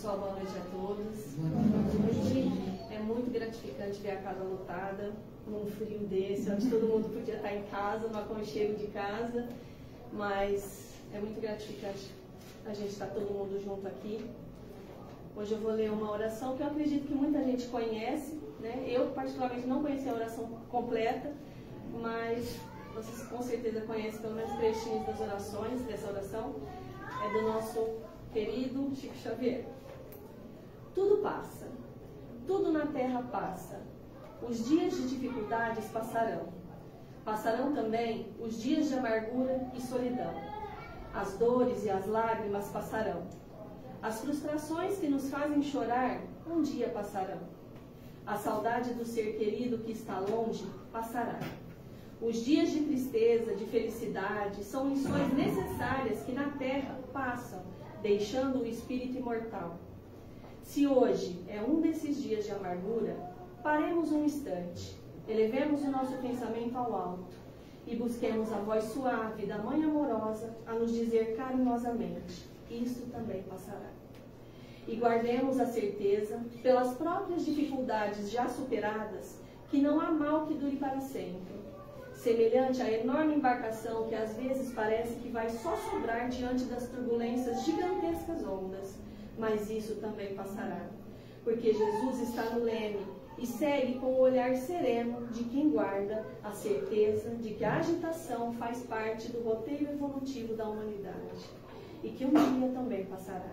pessoal, boa noite a todos. Boa noite. É muito gratificante ver a casa lotada, num frio desse, onde todo mundo podia estar em casa, no aconchego de casa, mas é muito gratificante a gente estar todo mundo junto aqui. Hoje eu vou ler uma oração que eu acredito que muita gente conhece, né? Eu particularmente não conhecia a oração completa, mas vocês com certeza conhecem pelo menos trechinhos das orações, dessa oração. É do nosso querido Chico Xavier. Tudo passa, tudo na terra passa. Os dias de dificuldades passarão. Passarão também os dias de amargura e solidão. As dores e as lágrimas passarão. As frustrações que nos fazem chorar um dia passarão. A saudade do ser querido que está longe passará. Os dias de tristeza, de felicidade, são lições necessárias que na terra passam, deixando o espírito imortal. Se hoje é um desses dias de amargura, paremos um instante, elevemos o nosso pensamento ao alto e busquemos a voz suave da Mãe amorosa a nos dizer carinhosamente: isto também passará. E guardemos a certeza, pelas próprias dificuldades já superadas, que não há mal que dure para sempre. Semelhante à enorme embarcação que às vezes parece que vai só sobrar diante das turbulências gigantescas ondas, mas isso também passará, porque Jesus está no leme e segue com o olhar sereno de quem guarda a certeza de que a agitação faz parte do roteiro evolutivo da humanidade e que um dia também passará.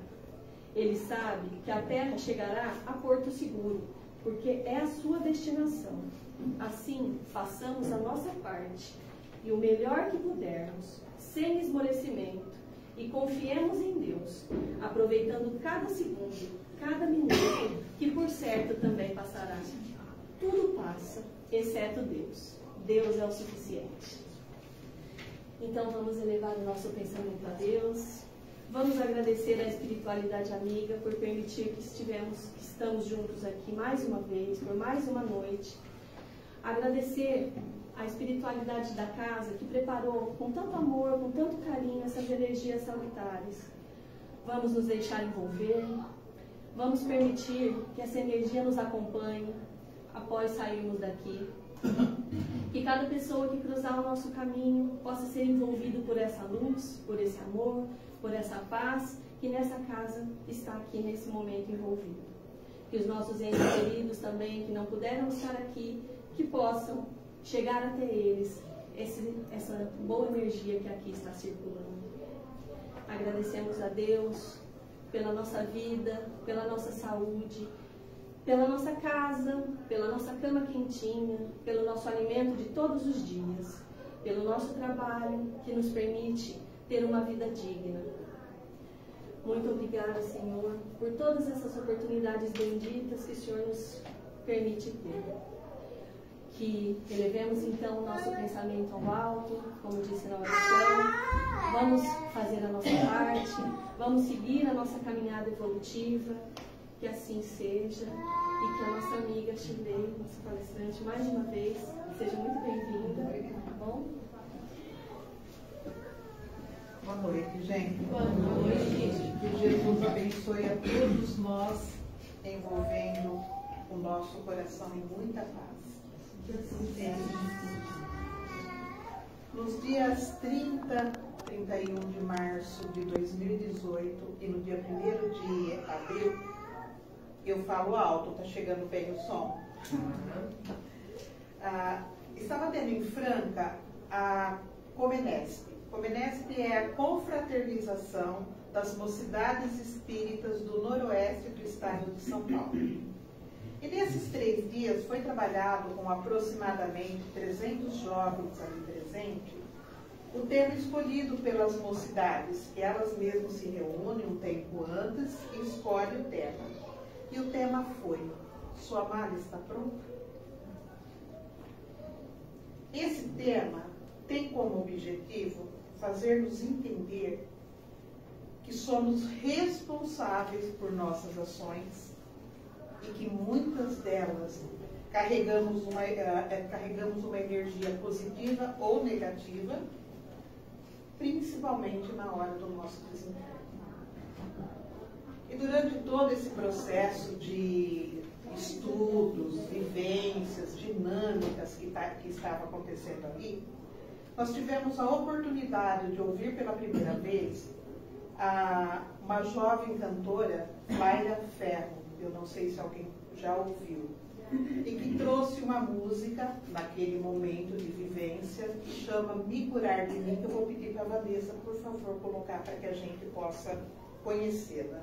Ele sabe que a Terra chegará a porto seguro, porque é a sua destinação. Assim, façamos a nossa parte e o melhor que pudermos, sem esmorecimento, e confiemos em Deus, aproveitando cada segundo, cada minuto, que por certo também passará. Tudo passa, exceto Deus. Deus é o suficiente. Então vamos elevar o nosso pensamento a Deus. Vamos agradecer à espiritualidade amiga por permitir que estamos juntos aqui mais uma vez, por mais uma noite. Agradecer à espiritualidade da casa que preparou com tanto amor, com tanto carinho essas energias salutares. Vamos nos deixar envolver, vamos permitir que essa energia nos acompanhe após sairmos daqui. Que cada pessoa que cruzar o nosso caminho possa ser envolvido por essa luz, por esse amor, por essa paz que nessa casa está aqui nesse momento envolvido. Que os nossos entes queridos também, que não puderam estar aqui, que possam chegar até eles essa boa energia que aqui está circulando. Agradecemos a Deus pela nossa vida, pela nossa saúde, pela nossa casa, pela nossa cama quentinha, pelo nosso alimento de todos os dias, pelo nosso trabalho que nos permite ter uma vida digna. Muito obrigada, Senhor, por todas essas oportunidades benditas que o Senhor nos permite ter. Que elevemos então o nosso pensamento ao alto, como disse na oração, vamos fazer a nossa parte, vamos seguir a nossa caminhada evolutiva, que assim seja, e que a nossa amiga Shirley, nossa palestrante, mais uma vez, seja muito bem-vinda, tá bom? Boa noite, gente. Boa noite. Que Jesus abençoe a todos nós, envolvendo o nosso coração em muita paz. Nos dias 30, 31 de março de 2018 e no dia 1º de abril, eu falo alto, tá chegando bem o som. Estava tendo em Franca a Comenesp. Comenesp é a confraternização das mocidades espíritas do noroeste do estado de São Paulo. E nesses 3 dias foi trabalhado com aproximadamente 300 jovens ali presentes o tema escolhido pelas mocidades, que elas mesmas se reúnem um tempo antes e escolhem o tema. E o tema foi: sua mala está pronta? Esse tema tem como objetivo fazer-nos entender que somos responsáveis por nossas ações e que muitas delas carregamos uma energia positiva ou negativa, principalmente na hora do nosso desempenho. E durante todo esse processo de estudos, vivências, dinâmicas que estava acontecendo ali, nós tivemos a oportunidade de ouvir pela primeira vez uma jovem cantora, Laila Ferro, eu não sei se alguém já ouviu, e que trouxe uma música, naquele momento de vivência, que chama Me Curar de Mim, que eu vou pedir para a Vanessa, por favor, colocar para que a gente possa conhecê-la.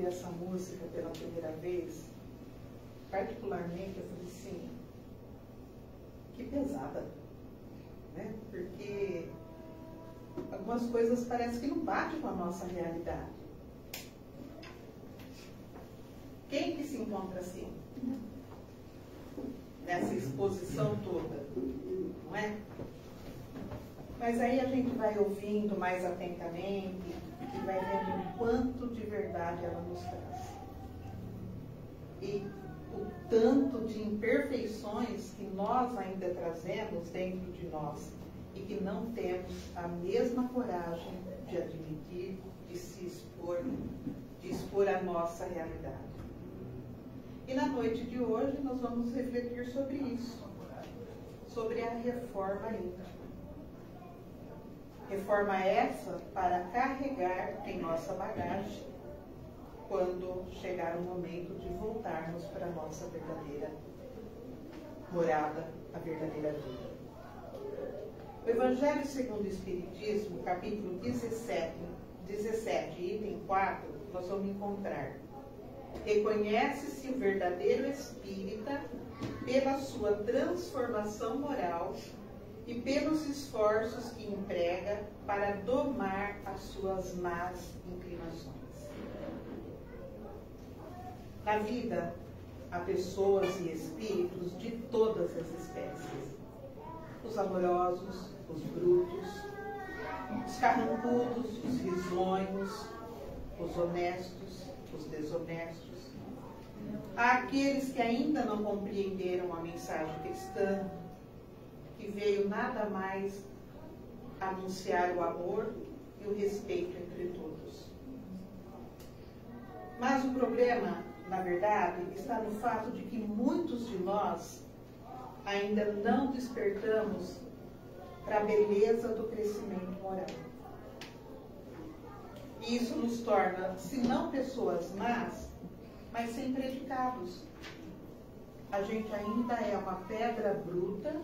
Essa música pela primeira vez, particularmente, eu falei assim, que pesada, né? Porque algumas coisas parecem que não batem com a nossa realidade. Quem que se encontra assim? nessa exposição toda, não é? Mas aí a gente vai ouvindo mais atentamente e vai vendo o quanto de verdade ela nos traz. E o tanto de imperfeições que nós ainda trazemos dentro de nós e que não temos a mesma coragem de admitir, de se expor, de expor a nossa realidade. E na noite de hoje nós vamos refletir sobre isso, sobre a reforma íntima. Reforma essa para carregar em nossa bagagem quando chegar o momento de voltarmos para a nossa verdadeira morada, a verdadeira vida. O Evangelho segundo o Espiritismo, capítulo 17, item 4, nós vamos encontrar: reconhece-se o verdadeiro espírita pela sua transformação moral e pelos esforços que emprega para domar as suas más inclinações. Na vida, há pessoas e espíritos de todas as espécies. Os amorosos, os brutos, os carrancudos, os risonhos, os honestos, os desonestos. Há aqueles que ainda não compreenderam a mensagem cristã, que veio nada mais anunciar o amor e o respeito entre todos. Mas o problema, na verdade, está no fato de que muitos de nós ainda não despertamos para a beleza do crescimento moral. E isso nos torna, se não pessoas más, mas sem predicados. A gente ainda é uma pedra bruta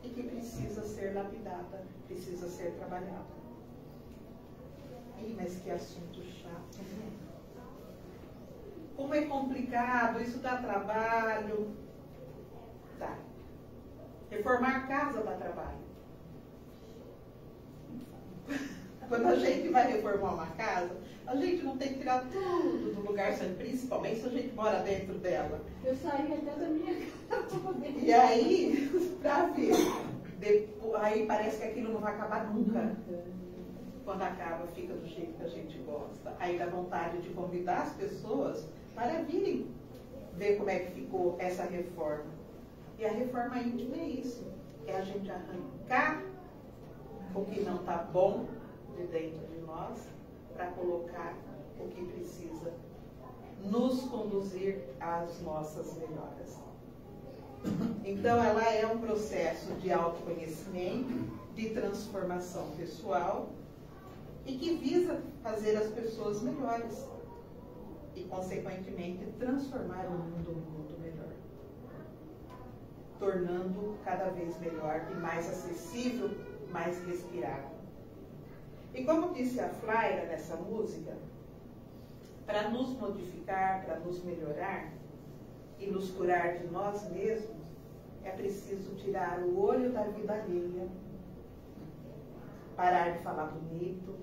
e que precisa ser lapidada, precisa ser trabalhada. Ih, mas que assunto chato, né? Como é complicado, isso dá trabalho. Dá. Reformar casa dá trabalho. Quando a gente vai reformar uma casa, a gente não tem que tirar tudo do lugar, principalmente se a gente mora dentro dela. Eu saí até da minha casa. E aí, pra ver, aí parece que aquilo não vai acabar nunca. Quando acaba, fica do jeito que a gente gosta. Aí dá vontade de convidar as pessoas para virem ver como é que ficou essa reforma. E a reforma íntima é isso. É a gente arrancar o que não está bom de dentro de nós para colocar o que precisa nos conduzir às nossas melhoras. Então, ela é um processo de autoconhecimento, de transformação pessoal e que visa fazer as pessoas melhores e, consequentemente, transformar o mundo num mundo melhor, tornando cada vez melhor e mais acessível, mais respirável. E como disse a Flaira nessa música, para nos modificar, para nos melhorar e nos curar de nós mesmos, é preciso tirar o olho da vida alheia, parar de falar bonito,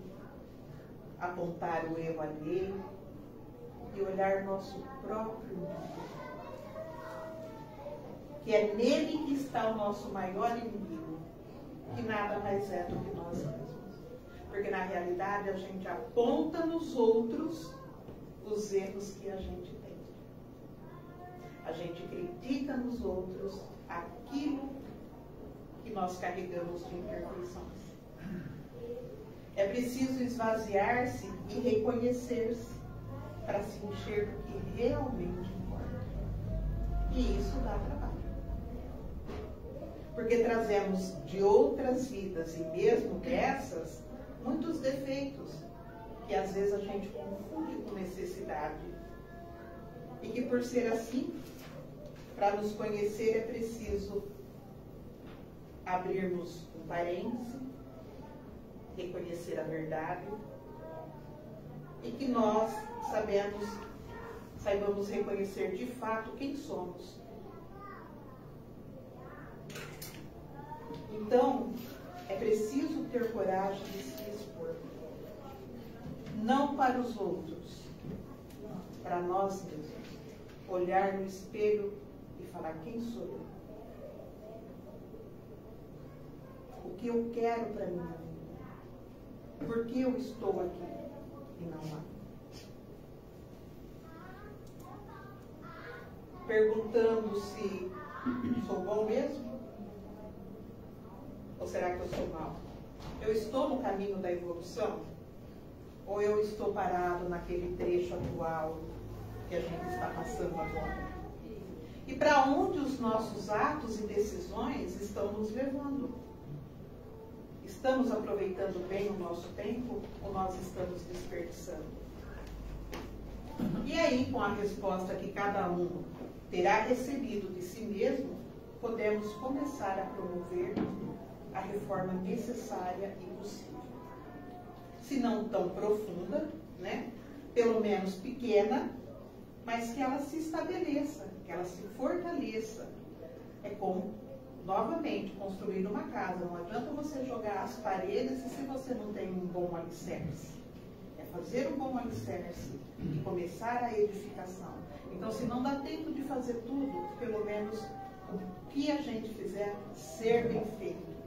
apontar o erro alheio e olhar nosso próprio mundo. Que é nele que está o nosso maior inimigo, que nada mais é do que nós mesmos. Porque na realidade a gente aponta nos outros os erros que a gente tem. A gente critica nos outros aquilo que nós carregamos de imperfeições. É preciso esvaziar-se e reconhecer-se para se encher do que realmente importa. E isso dá trabalho. Porque trazemos de outras vidas e mesmo dessas muitos defeitos que às vezes a gente confunde com necessidade. E que por ser assim, para nos conhecer é preciso abrirmos um parêntese, reconhecer a verdade e que nós saibamos reconhecer de fato quem somos. Então, é preciso ter coragem de se expor. Não para os outros, para nós mesmos. Olhar no espelho e falar: quem sou eu? o que eu quero para a minha vida. Por que eu estou aqui e não lá? Perguntando se sou bom mesmo? Ou será que eu sou mal? Eu estou no caminho da evolução? Ou eu estou parado naquele trecho atual que a gente está passando agora? E para onde os nossos atos e decisões estão nos levando? Estamos aproveitando bem o nosso tempo ou nós estamos desperdiçando? E aí, com a resposta que cada um terá recebido de si mesmo, podemos começar a promover a reforma necessária e possível. Se não tão profunda, né? Pelo menos pequena, mas que ela se estabeleça, que ela se fortaleça. É como, novamente, construir uma casa. Não adianta você jogar as paredes se você não tem um bom alicerce. É fazer um bom alicerce e começar a edificação. Então, se não dá tempo de fazer tudo, pelo menos o que a gente fizer ser bem feito,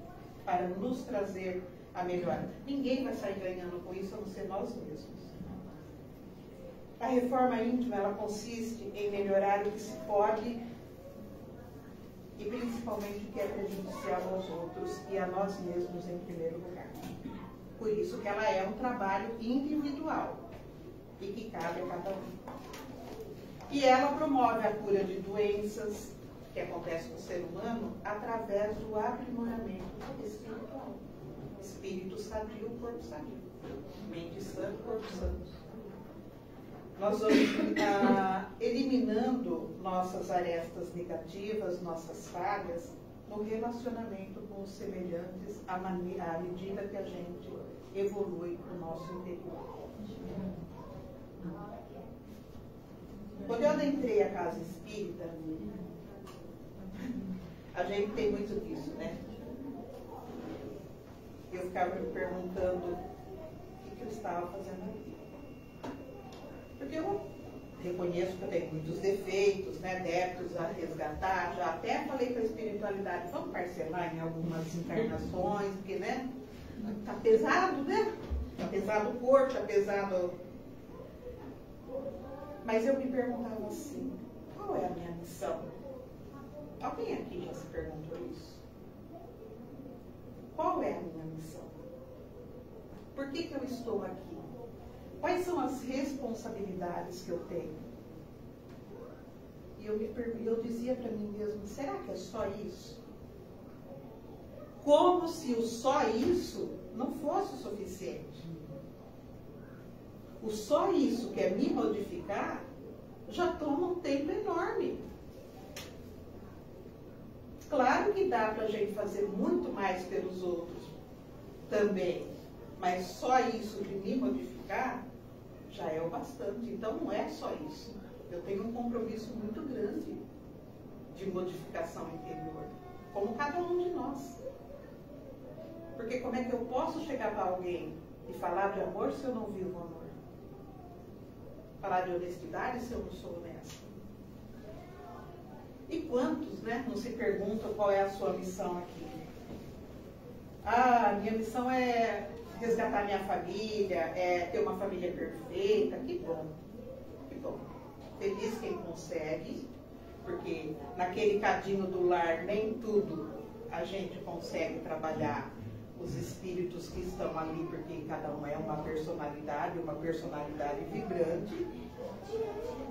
para nos trazer a melhora. Ninguém vai sair ganhando com isso, a não ser nós mesmos. A reforma íntima, ela consiste em melhorar o que se pode e principalmente o que é prejudicial aos outros e a nós mesmos em primeiro lugar. Por isso que ela é um trabalho individual e que cabe a cada um. E ela promove a cura de doenças que acontecem no ser humano através do aprimoramento espiritual. Espírito sadio, corpo sadio. Mente sã, corpo santo. Nós vamos eliminando nossas arestas negativas, nossas falhas, no relacionamento com os semelhantes à medida que a gente evolui o nosso interior. Quando eu adentrei a casa espírita, a gente tem muito disso, né? Eu ficava me perguntando o que eu estava fazendo aqui. Porque eu reconheço que eu tenho muitos defeitos, né, débitos a resgatar. Já até falei para a espiritualidade, vamos parcelar em algumas encarnações, porque, né, tá pesado, né? Tá pesado o corpo, tá pesado. Mas eu me perguntava assim, qual é a minha missão? Alguém aqui já se perguntou isso? Qual é a minha missão? Por que eu estou aqui? Quais são as responsabilidades que eu tenho? E eu dizia para mim mesmo, será que é só isso? Como se o só isso não fosse o suficiente. O só isso que é me modificar já toma um tempo enorme. Claro que dá para a gente fazer muito mais pelos outros também, mas só isso de me modificar já é o bastante. Então não é só isso. Eu tenho um compromisso muito grande de modificação interior, como cada um de nós. Porque como é que eu posso chegar para alguém e falar de amor se eu não vivo amor? Falar de honestidade se eu não sou honesta? E quantos, né, não se perguntam qual é a sua missão aqui? Ah, minha missão é resgatar minha família, é ter uma família perfeita. Que bom, que bom. Feliz quem consegue, porque naquele cadinho do lar, nem tudo a gente consegue trabalhar os espíritos que estão ali, porque cada um é uma personalidade vibrante.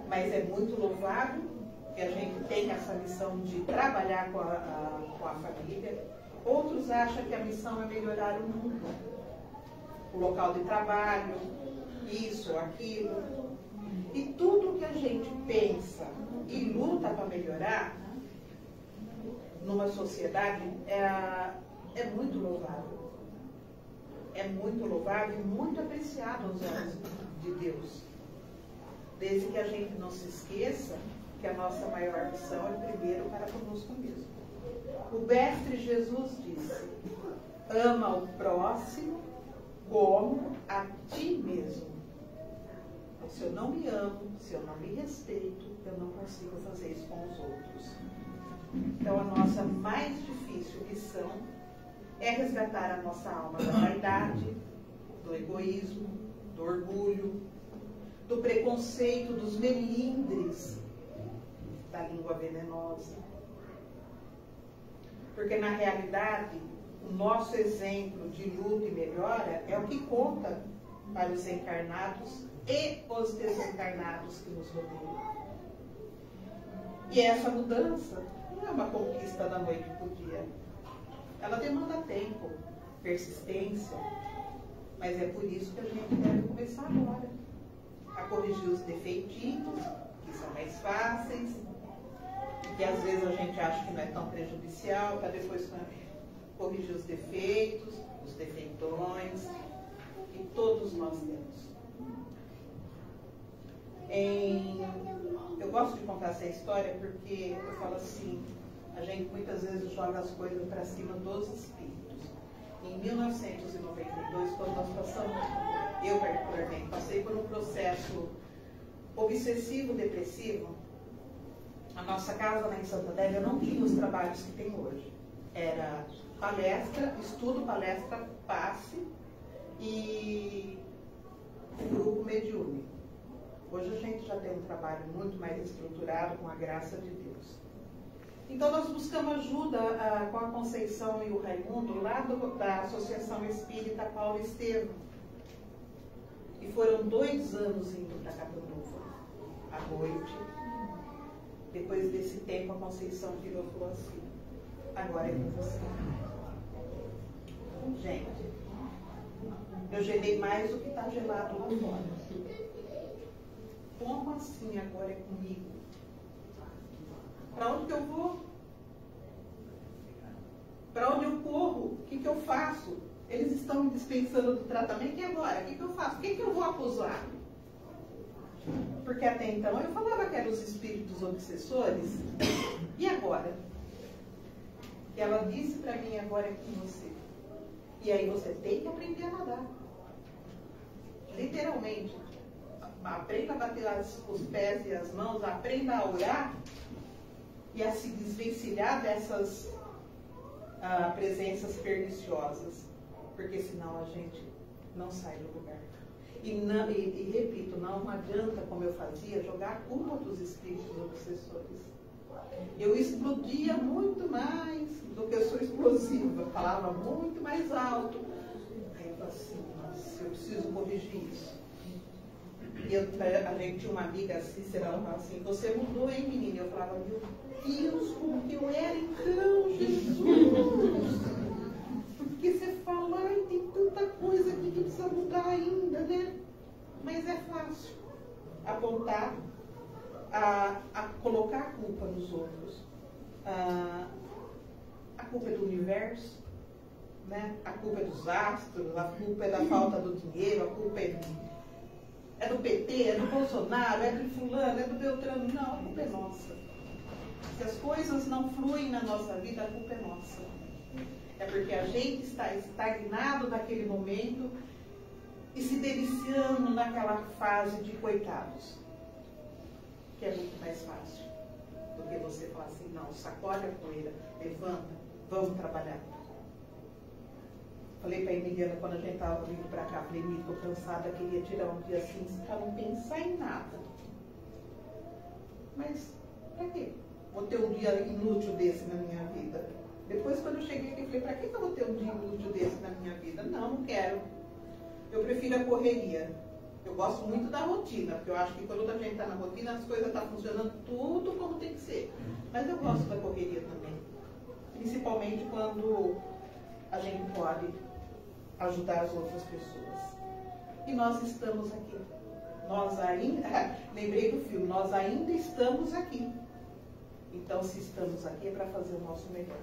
Mas é muito louvável que a gente tem essa missão de trabalhar com a família. Outros acham que a missão é melhorar o mundo, o local de trabalho, isso, aquilo. E tudo que a gente pensa e luta para melhorar numa sociedade é muito louvável. É muito louvável e muito apreciado aos olhos de Deus. Desde que a gente não se esqueça que a nossa maior missão é primeiro para conosco mesmo. O Mestre Jesus disse, ama o próximo como a ti mesmo. Então, se eu não me amo, se eu não me respeito, eu não consigo fazer isso com os outros. Então, a nossa mais difícil missão é resgatar a nossa alma da vaidade, do egoísmo, do orgulho, do preconceito, dos melindres, da língua venenosa. Porque, na realidade, o nosso exemplo de luta e melhora é o que conta para os encarnados e os desencarnados que nos rodeiam. E essa mudança não é uma conquista da noite para o dia. Ela demanda tempo, persistência, mas é por isso que a gente deve começar agora. A corrigir os defeitinhos, que são mais fáceis, que às vezes a gente acha que não é tão prejudicial, para depois corrigir os defeitos, os defeitões, que todos nós temos. Eu gosto de contar essa história porque eu falo assim, a gente muitas vezes joga as coisas para cima dos espíritos. Em 1992, quando nós passamos, eu particularmente, passei por um processo obsessivo-depressivo, a nossa casa lá em Santa Adélia não tinha os trabalhos que tem hoje. Era palestra, estudo, palestra, passe e grupo mediúnico. Hoje a gente já tem um trabalho muito mais estruturado, com a graça de Deus. Então nós buscamos ajuda com a Conceição e o Raimundo, lá da Associação Espírita Paulo Estevam. E foram 2 anos indo para Catanduva, à noite. Depois desse tempo, a Conceição virou e falou assim, agora é com você. Gente, eu gelei mais do que está gelado lá fora. Como assim agora é comigo? Para onde que eu vou? Para onde eu corro? O que eu faço? Eles estão me dispensando do tratamento e agora? O que eu faço? O que eu vou acusar? Porque até então eu falava que eram os espíritos obsessores. E agora? E ela disse para mim, agora é com você. E aí você tem que aprender a nadar. Literalmente. Aprenda a bater os pés e as mãos, aprenda a orar e a se desvencilhar dessas presenças perniciosas, porque senão a gente não sai do lugar. E repito, não adianta, como eu fazia, jogar a culpa dos espíritos obsessores. Eu explodia muito mais do que eu sou explosiva, eu falava muito mais alto. Aí eu falei assim, nossa, eu preciso corrigir isso. E a gente tinha uma amiga, a Cícera, ela falava assim, você mudou, hein, menina? Eu falava, meu Deus, como que eu era então, Jesus? Porque você fala, ai, tem tanta coisa aqui que precisa mudar ainda, né? Mas é fácil apontar, a colocar a culpa nos outros. A culpa é do universo, né? A culpa é dos astros, a culpa é da falta do dinheiro, a culpa é do PT, é do Bolsonaro, é do fulano, é do Beltrano. Não, a culpa é nossa. Se as coisas não fluem na nossa vida, a culpa é nossa. É porque a gente está estagnado naquele momento e se deliciando naquela fase de coitados. Que é muito mais fácil do que você falar assim, não, sacode a poeira, levanta, vamos trabalhar. Falei para a Emiliana, quando a gente estava vindo para cá, falei, estou cansada, queria tirar um dia assim, para não pensar em nada. Mas, para quê? Vou ter um dia inútil desse na minha vida. Depois, quando eu cheguei aqui, falei, para que eu vou ter um dia inútil desse na minha vida? Não, não quero. Eu prefiro a correria. Eu gosto muito da rotina, porque eu acho que quando a gente está na rotina, as coisas estão funcionando tudo como tem que ser. Mas eu gosto da correria também. Principalmente quando a gente pode ajudar as outras pessoas. E nós estamos aqui. Nós ainda, lembrei do filme, nós ainda estamos aqui. Então, se estamos aqui, é para fazer o nosso melhor.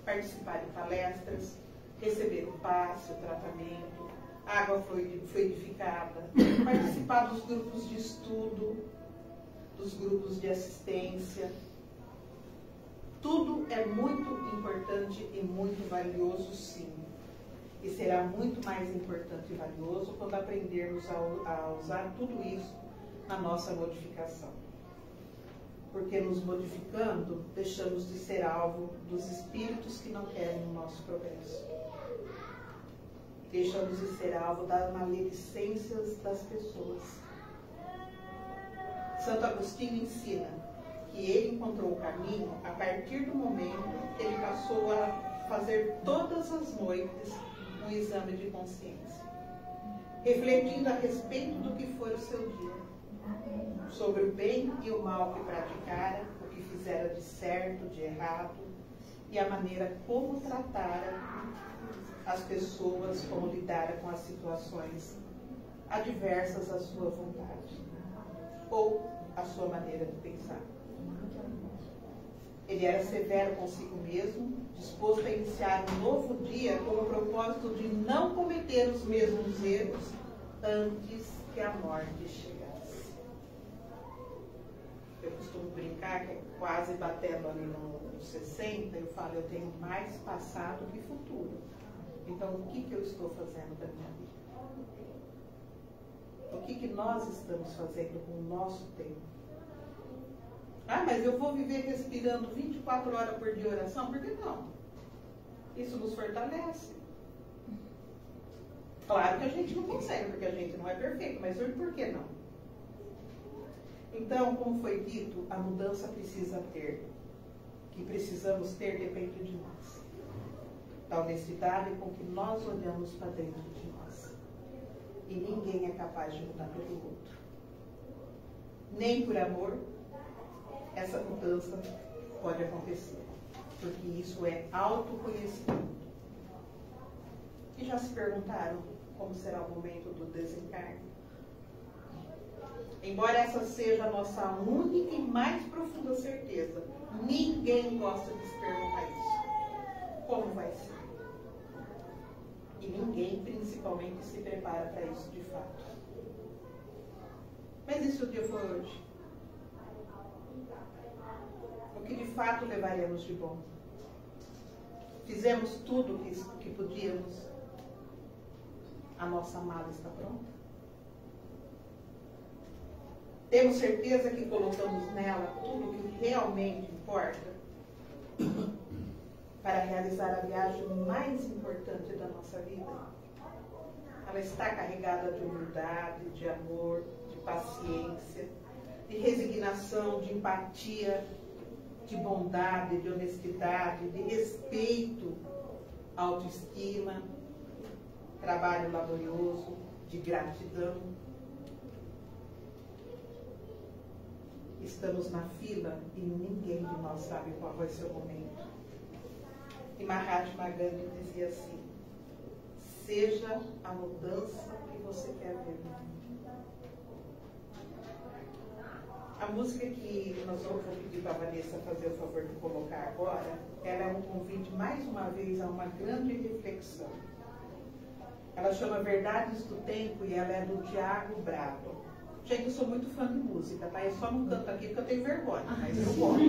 Participar de palestras, receber o passe, o tratamento, água fluidificada, participar dos grupos de estudo, dos grupos de assistência. Tudo é muito importante e muito valioso, sim. E será muito mais importante e valioso quando aprendermos a usar tudo isso na nossa modificação. porque nos modificando, deixamos de ser alvo dos espíritos que não querem o nosso progresso. Deixamos de ser alvo das maledicências das pessoas. Santo Agostinho ensina que ele encontrou o caminho a partir do momento que ele passou a fazer todas as noites um exame de consciência, refletindo a respeito do que foi o seu dia, sobre o bem e o mal que praticara, o que fizera de certo, de errado, e a maneira como tratara as pessoas, como lidara com as situações adversas à sua vontade, ou à sua maneira de pensar. Ele era severo consigo mesmo, disposto a iniciar um novo dia com o propósito de não cometer os mesmos erros antes que a morte chegasse. Eu costumo brincar que quase batendo ali nos 60, eu falo, eu tenho mais passado que futuro. Então, o que eu estou fazendo da minha vida? O que nós estamos fazendo com o nosso tempo? Ah, mas eu vou viver respirando 24 horas por dia oração? Por que não? Isso nos fortalece. Claro que a gente não consegue, porque a gente não é perfeito, mas por que não? Então, como foi dito, a mudança precisa ter. O que precisamos ter depende de nós. Da honestidade com que nós olhamos para dentro de nós. E ninguém é capaz de mudar pelo outro. Nem por amor, essa mudança pode acontecer. Porque isso é autoconhecimento. E já se perguntaram como será o momento do desencarne? Embora essa seja a nossa única e mais profunda certeza, ninguém gosta de se perguntar isso. Como vai ser? E ninguém, principalmente, se prepara para isso de fato. Mas e se o dia for hoje? O que de fato levaremos de bom? Fizemos tudo o que podíamos? A nossa mala está pronta? Temos certeza que colocamos nela tudo o que realmente importa para realizar a viagem mais importante da nossa vida? Ela está carregada de humildade, de amor, de paciência, de resignação, de empatia, de bondade, de honestidade, de respeito, autoestima, trabalho laborioso, de gratidão. Estamos na fila e ninguém de nós sabe qual vai ser o momento. E Mahatma Gandhi dizia assim: seja a mudança que você quer ver no mundo. A música que nós vamos pedir para a Vanessa fazer o favor de colocar agora, ela é um convite mais uma vez a uma grande reflexão. Ela chama Verdades do Tempo e ela é do Tiago Bravo. Gente, eu sou muito fã de música, tá? Eu só não canto aqui porque eu tenho vergonha, mas eu gosto.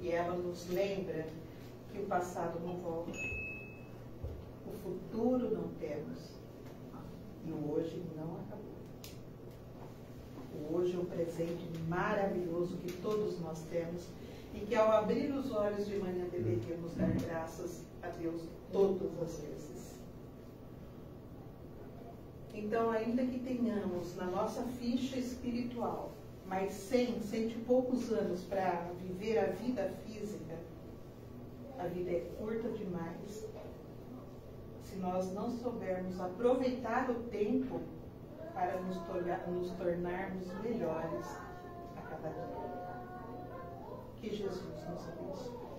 que ela nos lembra que o passado não volta, o futuro não temos e o hoje não acabou. O hoje é um presente maravilhoso que todos nós temos e que ao abrir os olhos de manhã deveríamos dar graças a Deus todas as vezes. Então, ainda que tenhamos na nossa ficha espiritual mais 100 e poucos anos para viver a vida física, a vida é curta demais se nós não soubermos aproveitar o tempo para nos tornarmos melhores a cada dia. Que Jesus nos abençoe.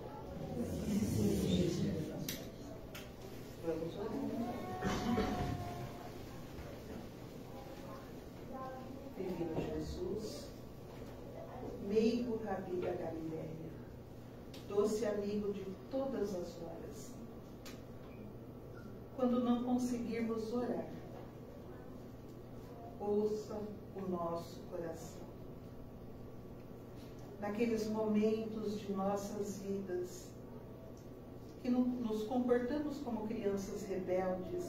Vamos orar. Divino Jesus, meigo Rabi da Galileia, doce amigo de todas as horas, quando não conseguirmos orar, ouça o nosso coração. Naqueles momentos de nossas vidas que nos comportamos como crianças rebeldes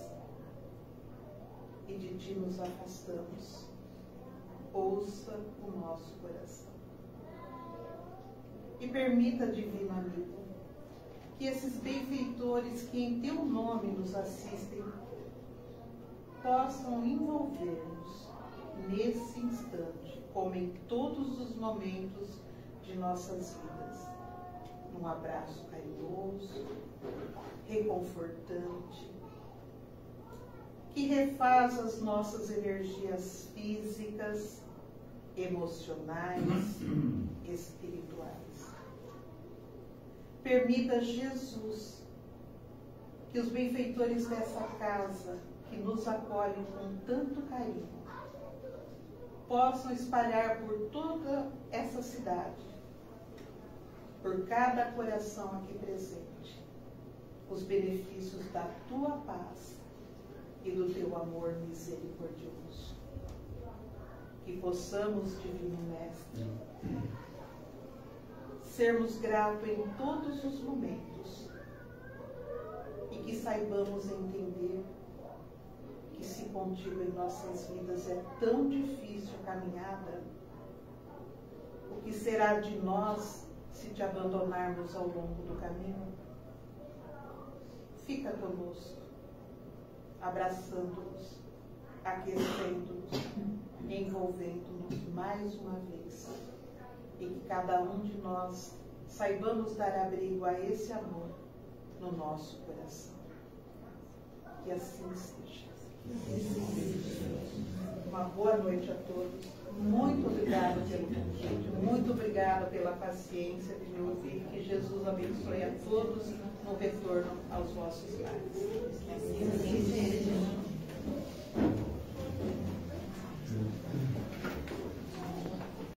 e de ti nos afastamos, ouça o nosso coração. E permita, divino amigo, que esses benfeitores que em teu nome nos assistem possam envolver-nos nesse instante, como em todos os momentos de nossas vidas, num abraço carinhoso, reconfortante, que refaz as nossas energias físicas, emocionais, espirituais. Permita, Jesus, que os benfeitores dessa casa, que nos acolhem com tanto carinho, possam espalhar por toda essa cidade, por cada coração aqui presente, os benefícios da tua paz e do teu amor misericordioso. Que possamos, divino Mestre, sermos gratos em todos os momentos e que saibamos entender que se contigo em nossas vidas é tão difícil a caminhada, o que será de nós se te abandonarmos ao longo do caminho? Fica conosco, abraçando-nos, aquecendo-nos, envolvendo-nos mais uma vez, e que cada um de nós saibamos dar abrigo a esse amor no nosso coração. Que assim seja. Uma boa noite a todos. Muito obrigada pelo convite, muito obrigada pela paciência de me ouvir. Que Jesus abençoe a todos no retorno aos vossos lares. Que assim seja.